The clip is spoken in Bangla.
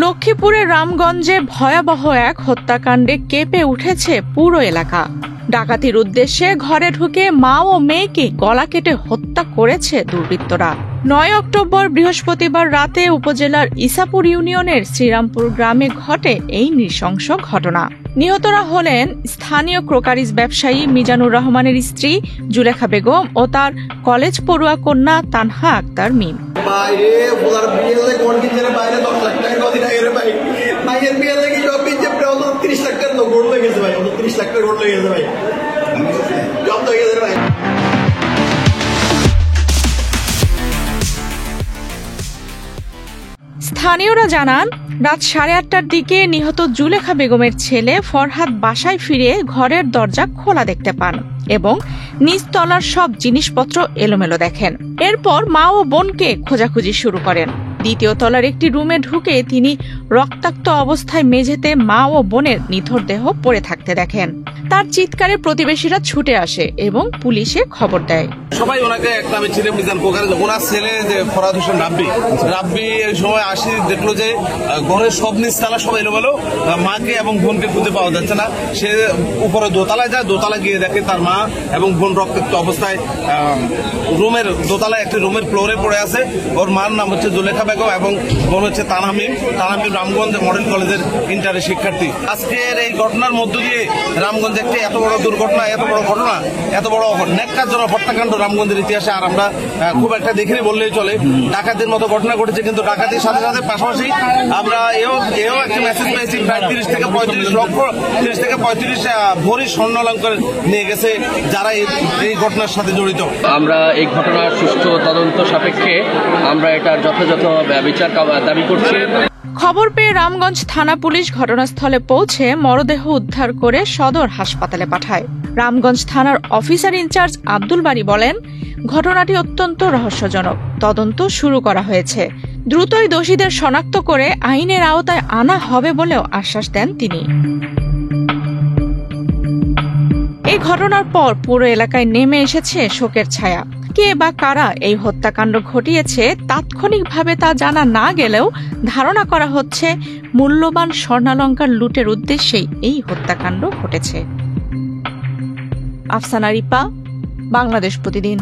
লক্ষ্মীপুরের রামগঞ্জে ভয়াবহ এক হত্যাকাণ্ডে কেঁপে উঠেছে পুরো এলাকা। ডাকাতির উদ্দেশ্যে ঘরে ঢুকে মা ও মেয়েকে গলা কেটে হত্যা করেছে দুর্বৃত্তরা। ৯ অক্টোবর বৃহস্পতিবার রাতে উপজেলার ইসাপুর ইউনিয়নের শ্রীরামপুর গ্রামে ঘটে এই নৃশংস ঘটনা। নিহতরা হলেন স্থানীয় ক্রোকারিজ ব্যবসায়ী মিজানুর রহমানের স্ত্রী জুলেখা বেগম ও তার কলেজ পড়ুয়া কন্যা তানহা আক্তার মিম। স্থানীয়রা জানান, রাত 8:30টার দিকে নিহত জুলেখা বেগমের ছেলে ফরহাদ বাসায় ফিরে ঘরের দরজা খোলা দেখতে পান এবং নিচতলার সব জিনিসপত্র এলোমেলো দেখেন। এরপর মা ও বোনকে খোঁজাখুঁজি শুরু করেন। দ্বিতীয় তলার একটি রুমে ঢুকে তিনি রক্তাক্ত অবস্থায় মেঝেতে মা ও বোনের নিথর দেহ পড়ে থাকতে দেখেন। তার চিৎকারে প্রতিবেশীরা ছুটে আসে এবং পুলিশে খবর দেয়। সবাই ওনাকে একটা নামে ছিলেন মিজান কোকারিজ। ওনার ছেলে যে ফরহাদ হোসেন রাব্বি এই সময় আসি দেখলো যে ঘরের সব নিচতলা সব এলোমেলো, মাকে এবং বোনকে খুঁজে পাওয়া যাচ্ছে না। সে উপরে দোতলায় যায়, দোতলা গিয়ে দেখে তার মা এবং বোন রক্তাক্ত অবস্থায় রুমের দোতলায় একটি রুমের ফ্লোরে পড়ে আছে। ওর মার নাম হচ্ছে জুলেখা বেগম এবং বোন হচ্ছে তানহামিম রামগঞ্জ মডেল কলেজের ইন্টারের শিক্ষার্থী। আজকের এই ঘটনার মধ্য দিয়ে রামগঞ্জে একটি এত বড় দুর্ঘটনা, এত বড় ঘটনা, এত বড় ন্যাক্কারজনক হত্যাকাণ্ড রামগঞ্জের ইতিহাসে আর আমরা খুব একটা দেখিনি বললেই চলে। ডাকাতির মতো ঘটনা ঘটেছে, কিন্তু ডাকাতির সাথে সাথে পাশাপাশি আমরা এও একটা মেসেজ পেয়েছি, প্রায় 30 থেকে 35 ভরি স্বর্ণালঙ্কার নিয়ে গেছে যারা এই ঘটনার সাথে জড়িত। আমরা এই ঘটনার সুষ্ঠু তদন্ত সাপেক্ষে আমরা এটার যথাযথ বিচার দাবি করছি। খবর পেয়ে রামগঞ্জ থানা পুলিশ ঘটনাস্থলে পৌঁছে মরদেহ উদ্ধার করে সদর হাসপাতালে পাঠায়। রামগঞ্জ থানার অফিসার ইনচার্জ আব্দুল বারী বলেন, ঘটনাটি অত্যন্ত রহস্যজনক। তদন্ত শুরু করা হয়েছে। দ্রুতই দোষীদের শনাক্ত করে আইনের আওতায় আনা হবে বলেও আশ্বাস দেন তিনি। এই ঘটনার পর পুরো এলাকায় নেমে এসেছে শোকের ছায়া। কে বা কারা এই হত্যাকাণ্ড ঘটিয়েছে তাৎক্ষণিকভাবে তা জানা না গেলেও ধারণা করা হচ্ছে মূল্যবান স্বর্ণালঙ্কার লুটের উদ্দেশ্যেই এই হত্যাকাণ্ড ঘটেছে। আফসানা রিপা, বাংলাদেশ প্রতিদিন।